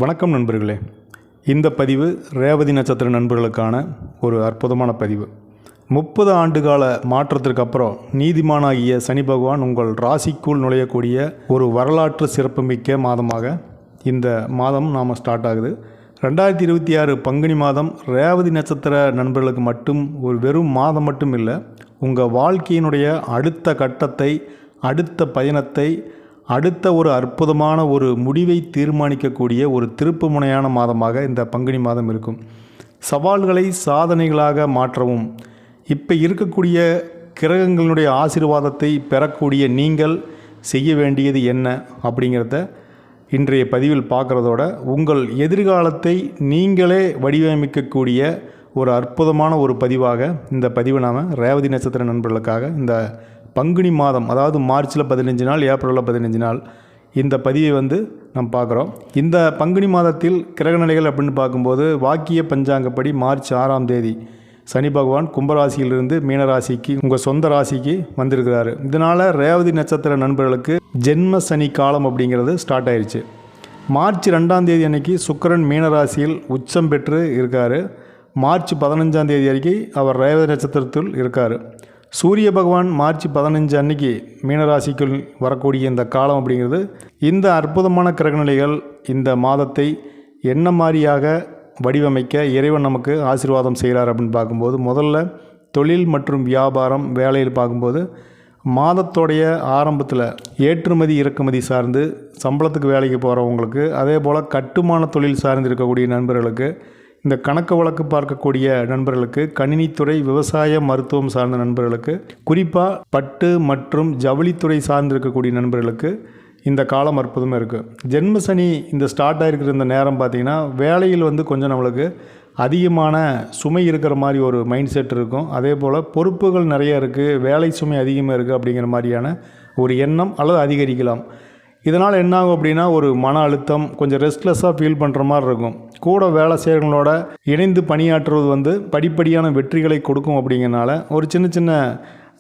வணக்கம் நண்பர்களே. இந்த பதிவு ரேவதி நட்சத்திர நண்பர்களுக்கான ஒரு அற்புதமான பதிவு. 30 ஆண்டுகால மாற்றத்திற்கு அப்புறம் நீதிமானாகிய சனி பகவான் உங்கள் ராசிக்குள் நுழையக்கூடிய ஒரு வரலாற்று சிறப்புமிக்க மாதமாக இந்த மாதம் ஸ்டார்ட் ஆகுது. 2026 பங்குனி மாதம் ரேவதி நட்சத்திர நண்பர்களுக்கு மட்டும் ஒரு வெறும் மாதம் மட்டும் இல்லை, உங்கள் வாழ்க்கையினுடைய அடுத்த கட்டத்தை, அடுத்த பயணத்தை, அடுத்த ஒரு அற்புதமான ஒரு முடிவை தீர்மானிக்கக்கூடிய ஒரு திருப்பு முனையான மாதமாக இந்த பங்குனி மாதம் இருக்கும். சவால்களை சாதனைகளாக மாற்றவும், இப்போ இருக்கக்கூடிய கிரகங்களுடைய ஆசீர்வாதத்தை பெறக்கூடிய நீங்கள் செய்ய வேண்டியது என்ன அப்படிங்கிறத இன்றைய பதிவில் பார்க்குறதோட, உங்கள் எதிர்காலத்தை நீங்களே வடிவமைக்கக்கூடிய ஒரு அற்புதமான ஒரு பதிவாக இந்த பதிவை நாம் ரேவதி நட்சத்திர நண்பர்களுக்காக இந்த பங்குனி மாதம், அதாவது மார்ச்சில் 15 நாள், ஏப்ரலில் 15 நாள் இந்த பதிவை நம்ம பார்க்குறோம். இந்த பங்குனி மாதத்தில் கிரகநிலைகள் அப்படின்னு பார்க்கும்போது, வாக்கிய பஞ்சாங்கப்படி மார்ச் 6ஆம் தேதி சனி பகவான் கும்பராசியிலிருந்து மீனராசிக்கு, உங்கள் சொந்த ராசிக்கு வந்திருக்கிறாரு. இதனால் ரேவதி நட்சத்திர நண்பர்களுக்கு ஜென்ம சனி காலம் அப்படிங்கிறது ஸ்டார்ட் ஆயிடுச்சு. மார்ச் 2ஆம் தேதி அன்னைக்கு சுக்கிரன் மீனராசியில் உச்சம் பெற்று இருக்கார். மார்ச் 15ஆம் தேதி வரைக்கும் அவர் ரேவதி நட்சத்திரத்தில் இருக்கார். சூரிய பகவான் மார்ச் 15 அன்னைக்கு மீனராசிக்குள் வரக்கூடிய இந்த காலம் அப்படிங்கிறது, இந்த அற்புதமான கிரகநிலைகள் இந்த மாதத்தை என்ன மாதிரியாக வடிவமைக்க இறைவன் நமக்கு ஆசீர்வாதம் செய்கிறார் அப்படின்னு பார்க்கும்போது, முதல்ல தொழில் மற்றும் வியாபாரம் வேலையில் பார்க்கும்போது, மாதத்தோடைய ஆரம்பத்தில் ஏற்றுமதி இறக்குமதி சார்ந்து சம்பளத்துக்கு வேலைக்கு போகிறவங்களுக்கு, அதே போல் கட்டுமான தொழில் சார்ந்து இருக்கக்கூடிய நண்பர்களுக்கு, இந்த கணக்கு வழக்கு பார்க்கக்கூடிய நண்பர்களுக்கு, கணினித்துறை, விவசாய, மருத்துவம் சார்ந்த நண்பர்களுக்கு, குறிப்பாக பட்டு மற்றும் ஜவுளித்துறை சார்ந்து இருக்கக்கூடிய நண்பர்களுக்கு இந்த காலம் அற்புதமாக இருக்குது. ஜென்ம சனி இந்த ஸ்டார்ட் ஆகிருக்கிற இந்த நேரம் பார்த்திங்கன்னா, வேலையில் கொஞ்சம் நம்மளுக்கு அதிகமான சுமை இருக்கிற மாதிரி ஒரு மைண்ட் செட் இருக்கும். அதே போல் பொறுப்புகள் நிறைய இருக்குது, வேலை சுமை அதிகமாக இருக்குது அப்படிங்கிற மாதிரியான ஒரு எண்ணம் அல்லது அதிகரிக்கலாம். இதனால் என்ன ஆகும் அப்படின்னா, ஒரு மன அழுத்தம், கொஞ்சம் ரெஸ்ட்லெஸ்ஸாக ஃபீல் பண்ணுற மாதிரி இருக்கும். கூட வேலை செய்கிறவங்களோட இணைந்து பணியாற்றுவது படிப்படியான வெற்றிகளை கொடுக்கும். அப்படிங்கிறனால ஒரு சின்ன சின்ன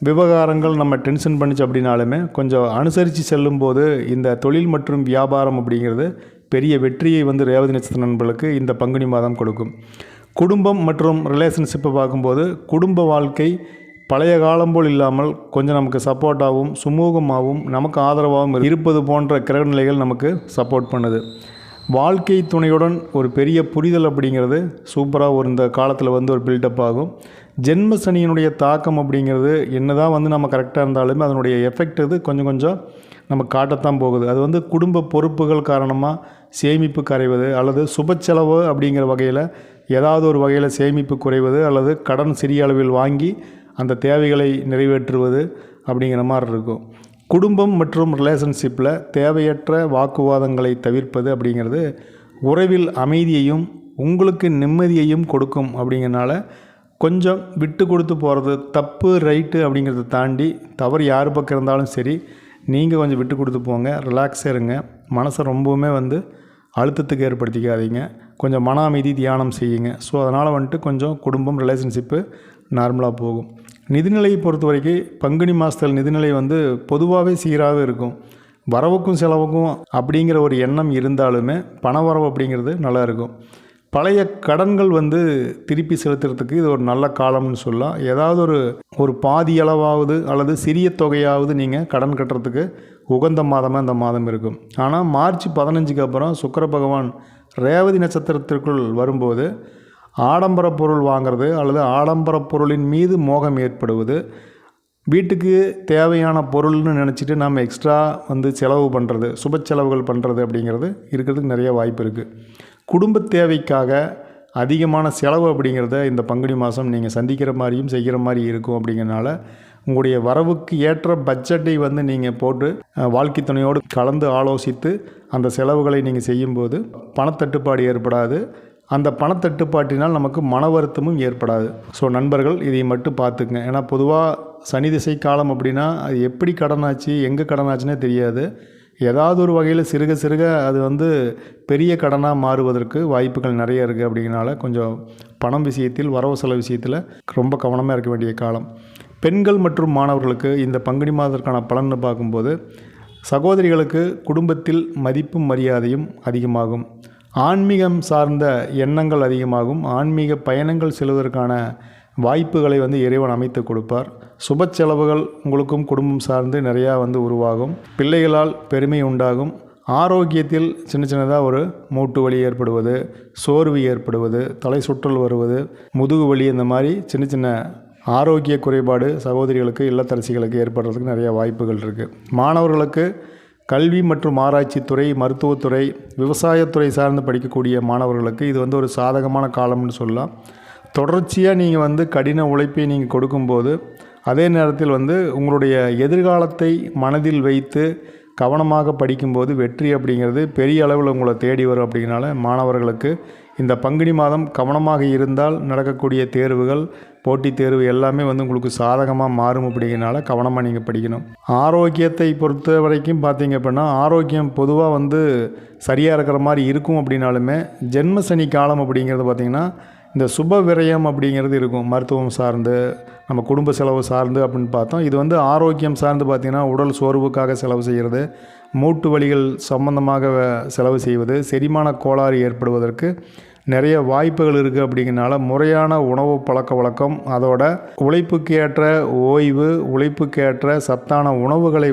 விவகாரங்கள் நம்ம டென்ஷன் பண்ணிச்சு அப்படின்னாலுமே கொஞ்சம் அனுசரித்து செல்லும்போது இந்த தொழில் மற்றும் வியாபாரம் அப்படிங்கிறது பெரிய வெற்றியை ரேவதி நட்சத்திர நண்பர்களுக்கு இந்த பங்குனி மாதம் கொடுக்கும். குடும்பம் மற்றும் ரிலேஷன்ஷிப்பை பார்க்கும்போது, குடும்ப வாழ்க்கை பழைய காலம் போல் இல்லாமல் கொஞ்சம் நமக்கு சப்போர்ட்டாகவும் சுமூகமாகவும் நமக்கு ஆதரவாகவும் இருப்பது போன்ற கிரகநிலைகள் நமக்கு சப்போர்ட் பண்ணுது. வாழ்க்கை துணையுடன் ஒரு பெரிய புரிதல் அப்படிங்கிறது சூப்பராக இந்த காலத்தில் ஒரு பில்டப் ஆகும். ஜென்ம சனியினுடைய தாக்கம் அப்படிங்கிறது என்ன தான் நம்ம கரெக்டாக இருந்தாலுமே அதனுடைய எஃபெக்ட் கொஞ்சம் கொஞ்சம் நம்ம காட்டத்தான் போகுது. அது குடும்ப பொறுப்புகள் காரணமாக சேமிப்பு கரைவது, அல்லது சுப செலவு அப்படிங்கிற வகையில் ஏதாவது ஒரு வகையில் சேமிப்பு குறைவது, அல்லது கடன் சிறிய அளவில் வாங்கி அந்த தேவைகளை நிறைவேற்றுவது அப்படிங்கிற மாதிரி இருக்கும். குடும்பம் மற்றும் ரிலேஷன்ஷிப்பில் தேவையற்ற வாக்குவாதங்களை தவிர்ப்பது அப்படிங்கிறது உறவில் அமைதியையும் உங்களுக்கு நிம்மதியையும் கொடுக்கும். அப்படிங்கிறனால கொஞ்சம் விட்டு கொடுத்து போகிறது, தப்பு ரைட்டு அப்படிங்கிறத தாண்டி, தவறு யார் பக்கம் இருந்தாலும் சரி, நீங்கள் கொஞ்சம் விட்டு கொடுத்து போங்க, ரிலாக்ஸாக இருங்க. மனசை ரொம்பவுமே அழுத்தத்துக்கு ஏற்படுத்திக்காதீங்க. கொஞ்சம் மன அமைதி, தியானம் செய்யுங்க. ஸோ அதனால் கொஞ்சம் குடும்பம், ரிலேஷன்ஷிப்பு நார்மலாக போகும். நிதிநிலையை பொறுத்த வரைக்கும் பங்குனி மாதத்தில் நிதிநிலை பொதுவாகவே சீராக இருக்கும். வரவுக்கும் செலவுக்கும் அப்படிங்கிற ஒரு எண்ணம் இருந்தாலுமே பண வரவு அப்படிங்கிறது நல்லா இருக்கும். பழைய கடன்கள் திருப்பி செலுத்துறதுக்கு இது ஒரு நல்ல காலம்னு சொல்லலாம். ஏதாவது ஒரு பாதி அளவாவது அல்லது சிறிய தொகையாவது நீங்கள் கடன் கட்டுறதுக்கு உகந்த மாதமாக இந்த மாதம் இருக்கும். ஆனால் மார்ச் 15க்கு அப்புறம் சுக்கிர பகவான் ரேவதி நட்சத்திரத்திற்குள் வரும்போது, ஆடம்பர பொருள் வாங்கிறது அல்லது ஆடம்பர பொருளின் மீது மோகம் ஏற்படுவது, வீட்டுக்கு தேவையான பொருள்னு நினச்சிட்டு நம்ம எக்ஸ்ட்ரா செலவு பண்ணுறது, சுப செலவுகள் பண்ணுறது அப்படிங்கிறது இருக்கிறதுக்கு நிறைய வாய்ப்பு இருக்குது. குடும்ப தேவைக்காக அதிகமான செலவு அப்படிங்கிறத இந்த பங்குனி மாதம் நீங்கள் சந்திக்கிற மாதிரியும் செய்கிற மாதிரி இருக்கும். அப்படிங்கிறனால உங்களுடைய வரவுக்கு ஏற்ற பட்ஜெட்டை நீங்கள் போட்டு வாழ்க்கை துணையோடு கலந்து ஆலோசித்து அந்த செலவுகளை நீங்கள் செய்யும்போது பணத்தட்டுப்பாடு ஏற்படாது. அந்த பணத்தட்டுப்பாட்டினால் நமக்கு மன வருத்தமும் ஏற்படாது. ஸோ நண்பர்கள் இதை மட்டும் பார்த்துக்குங்க. ஏன்னா பொதுவாக சனி திசை காலம் அப்படின்னா அது எப்படி கடனாச்சு, எங்கே கடனாச்சுன்னே தெரியாது. ஏதாவது ஒரு வகையில் சிறுக சிறுக அது பெரிய கடனாக மாறுவதற்கு வாய்ப்புகள் நிறைய இருக்குது. அப்படிங்கிறனால கொஞ்சம் பணம் விஷயத்தில், வரவு செலவு விஷயத்தில் ரொம்ப கவனமாக இருக்க வேண்டிய காலம். பெண்கள் மற்றும் மாணவர்களுக்கு இந்த பங்குனி மாதத்திற்கான பலன்னு பார்க்கும்போது, சகோதரிகளுக்கு குடும்பத்தில் மதிப்பும் மரியாதையும் அதிகமாகும். ஆன்மீகம் சார்ந்த எண்ணங்கள் அதிகமாகும். ஆன்மீக பயணங்கள் செல்வதற்கான வாய்ப்புகளை இறைவன் அமைத்து கொடுப்பார். சுப செலவுகள் உங்களுக்கும் குடும்பம் சார்ந்து நிறையா உருவாகும். பிள்ளைகளால் பெருமை உண்டாகும். ஆரோக்கியத்தில் சின்ன சின்னதாக ஒரு மூட்டு வலி ஏற்படுவது, சோர்வு ஏற்படுவது, தலை சுற்றல் வருவது, முதுகு வலி, இந்த மாதிரி சின்ன சின்ன ஆரோக்கிய குறைபாடு சகோதரிகளுக்கு, இல்லத்தரசிகளுக்கு ஏற்படுறதுக்கு நிறைய வாய்ப்புகள் இருக்குது. மாணவர்களுக்கு கல்வி மற்றும் ஆராய்ச்சித்துறை, மருத்துவத்துறை, விவசாயத்துறை சார்ந்து படிக்கக்கூடிய மாணவர்களுக்கு இது ஒரு சாதகமான காலம்னு சொல்லலாம். தொடர்ச்சியாக நீங்கள் கடின உழைப்பை நீங்கள் கொடுக்கும்போது, அதே நேரத்தில் உங்களுடைய எதிர்காலத்தை மனதில் வைத்து கவனமாக படிக்கும்போது வெற்றி அப்படிங்கிறது பெரிய அளவில் உங்களை தேடி வரும். அப்படிங்கிறனால மாணவர்களுக்கு இந்த பங்குனி மாதம் கவனமாக இருந்தால் நடக்கக்கூடிய தேர்வுகள், போட்டித் தேர்வு எல்லாமே உங்களுக்கு சாதகமாக மாறும். அப்படிங்கிறனால கவனமாக நீங்கள் படிக்கணும். ஆரோக்கியத்தை பொறுத்த வரைக்கும் பார்த்தீங்க அப்படின்னா, ஆரோக்கியம் பொதுவாக சரியாக இருக்கிற மாதிரி இருக்கும். அப்படின்னாலுமே ஜென்ம சனி காலம் அப்படிங்கிறது பார்த்திங்கன்னா இந்த சுப விரயம் அப்படிங்கிறது இருக்கும். மருத்துவம் சார்ந்து, நம்ம குடும்ப செலவு சார்ந்து அப்படின்னு பார்த்தோம். இது ஆரோக்கியம் சார்ந்து பார்த்திங்கன்னா உடல் சோர்வுக்காக செலவு செய்கிறது, மூட்டு வலிகள் சம்பந்தமாக செலவு செய்வது, செரிமான கோளாறு ஏற்படுவதற்கு நிறைய வாய்ப்புகள் இருக்குது. அப்படிங்கிறனால முறையான உணவு பழக்க வழக்கம், அதோட உழைப்புக்கு ஏற்ற ஓய்வு, உழைப்புக்கேற்ற சத்தான உணவுகளை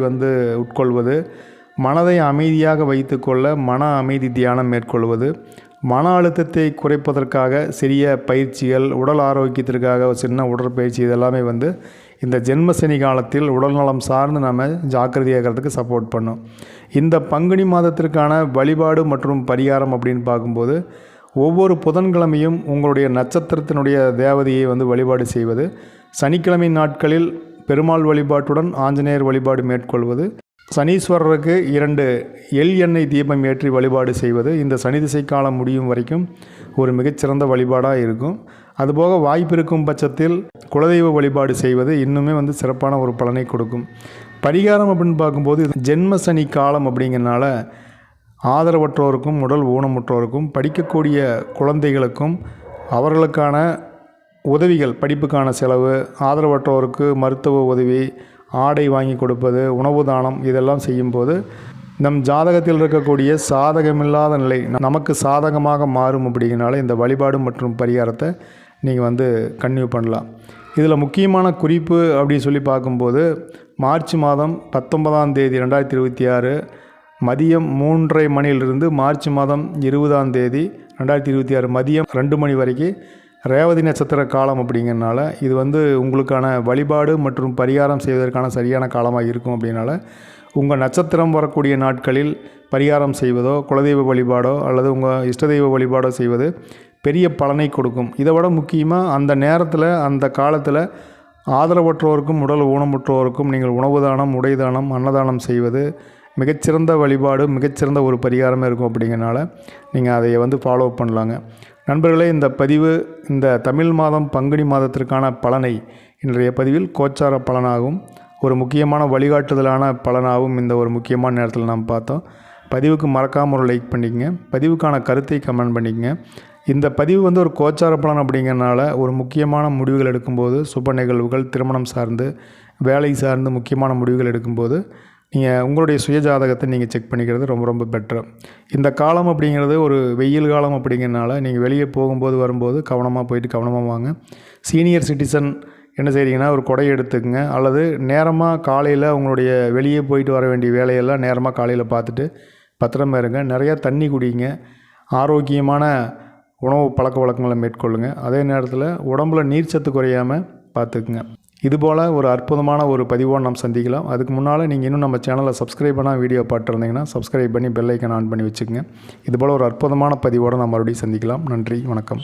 உட்கொள்வது, மனதை அமைதியாக வைத்துக்கொள்ள மன அமைதி தியானம் மேற்கொள்வது, மன அழுத்தத்தை குறைப்பதற்காக சிறிய பயிற்சிகள், உடல் ஆரோக்கியத்திற்காக சின்ன உடற்பயிற்சி, இதெல்லாமே இந்த ஜென்மசனி காலத்தில் உடல்நலம் சார்ந்து நம்ம ஜாக்கிரதையாகிறதுக்கு சப்போர்ட் பண்ணும். இந்த பங்குனி மாதத்திற்கான வழிபாடு மற்றும் பரிகாரம் அப்படின்னு பார்க்கும்போது, ஒவ்வொரு புதன்கிழமையும் உங்களுடைய நட்சத்திரத்தினுடைய தேவதையை வழிபாடு செய்வது, சனிக்கிழமை நாட்களில் பெருமாள் வழிபாட்டுடன் ஆஞ்சநேயர் வழிபாடு மேற்கொள்வது, சனீஸ்வரருக்கு 2 எள் எண்ணெய் தீபம் ஏற்றி வழிபாடு செய்வது இந்த சனி திசை காலம் முடியும் வரைக்கும் ஒரு மிகச்சிறந்த வழிபாடாக இருக்கும். அதுபோக வாய்ப்பு இருக்கும் பட்சத்தில் குலதெய்வ வழிபாடு செய்வது இன்னுமே சிறப்பான ஒரு பலனை கொடுக்கும். பரிகாரம் அப்படின்னு பார்க்கும்போது, ஜென்ம சனி காலம் அப்படிங்கிறனால ஆதரவற்றோருக்கும், உடல் ஊனமுற்றோருக்கும், படிக்கக்கூடிய குழந்தைகளுக்கும் அவர்களுக்கான உதவிகள், படிப்புக்கான செலவு, ஆதரவற்றோருக்கு மருத்துவ உதவி, ஆடை வாங்கி கொடுப்பது, உணவு தானம், இதெல்லாம் செய்யும்போது நம் ஜாதகத்தில் இருக்கக்கூடிய சாதகமில்லாத நிலை நமக்கு சாதகமாக மாறும். அப்படிங்கிறனால இந்த வழிபாடு மற்றும் பரிகாரத்தை நீங்கள் கன்டினியூ பண்ணலாம். இதில் முக்கியமான குறிப்பு அப்படின்னு சொல்லி பார்க்கும்போது, மார்ச் மாதம் 19ஆம் தேதி 2026 மதியம் 3:30 மணியிலிருந்து மார்ச் மாதம் 20ஆம் தேதி 2026 மதியம் 2 மணி வரைக்கும் ரேவதி நட்சத்திர காலம். அப்படிங்கிறனால இது உங்களுக்கான வழிபாடு மற்றும் பரிகாரம் செய்வதற்கான சரியான காலமாக இருக்கும். அப்படின்னால உங்கள் நட்சத்திரம் வரக்கூடிய நாட்களில் பரிகாரம் செய்வதோ, குலதெய்வ வழிபாடோ அல்லது உங்கள் இஷ்ட தெய்வ வழிபாடோ செய்வது பெரிய பலனை கொடுக்கும். இதை விட முக்கியமாக அந்த நேரத்தில், அந்த காலத்தில் ஆதரவற்றோருக்கும், உடல் ஊனமுற்றோருக்கும் நீங்கள் உணவு தானம், உடை தானம், அன்னதானம் செய்வது மிகச்சிறந்த வழிபாடு, மிகச்சிறந்த ஒரு பரிகாரமே இருக்கும். அப்படிங்கிறனால நீங்கள் அதை ஃபாலோ பண்ணலாங்க. நண்பர்களே, இந்த பதிவு இந்த தமிழ் மாதம் பங்குனி மாதத்திற்கான பலனை இன்றைய பதிவில் கோச்சார பலனாகவும் ஒரு முக்கியமான வழிகாட்டுதலான பலனாகவும் இந்த ஒரு முக்கியமான நேரத்தில் நாம் பார்த்தோம். பதிவுக்கு மறக்காமல் ஒரு லைக் பண்ணிக்கங்க. பதிவுக்கான கருத்தை கமெண்ட் பண்ணிக்கங்க. இந்த பதிவு ஒரு கோச்சார பலன் அப்படிங்கிறனால ஒரு முக்கியமான முடிவுகள் எடுக்கும்போது, சுப நிகழ்வுகள், திருமணம் சார்ந்து, வேலை சார்ந்து முக்கியமான முடிவுகள் எடுக்கும்போது நீங்கள் உங்களுடைய சுய ஜாதகத்தை நீங்கள் செக் பண்ணிக்கிறது ரொம்ப ரொம்ப பெட்ரு. இந்த காலம் அப்படிங்கிறது ஒரு வெயில் காலம். அப்படிங்கிறனால நீங்கள் வெளியே போகும்போது வரும்போது கவனமாக போயிட்டு கவனமாக வாங்க. சீனியர் சிட்டிசன் என்ன செய்கிறீங்கன்னா, ஒரு கொடை எடுத்துக்கங்க, அல்லது நேரமாக காலையில் உங்களுடைய வெளியே போயிட்டு வர வேண்டிய வேலையெல்லாம் நேரமாக காலையில் பார்த்துட்டு பத்திரமா இருங்க. நிறையா தண்ணி குடிங்க. ஆரோக்கியமான உணவு பழக்க வழக்கங்களை மேற்கொள்ளுங்கள். அதே நேரத்தில் உடம்புல நீர்ச்சத்து குறையாமல் பார்த்துக்குங்க. இதுபோல் ஒரு அற்புதமான ஒரு பதிவோடு நாம் சந்திக்கலாம். அதுக்கு முன்னால் நீங்கள் இன்னும் நம்ம சேனலை சப்ஸ்கிரைப் பண்ணால் வீடியோ பார்த்துருந்தீங்கன்னா சப்ஸ்கிரைப் பண்ணி பெல் ஐக்கன் ஆன் பண்ணி வச்சுக்கோங்க. இதுபோல் ஒரு அற்புதமான பதிவோடு நாம் மறுபடியும் சந்திக்கலாம். நன்றி, வணக்கம்.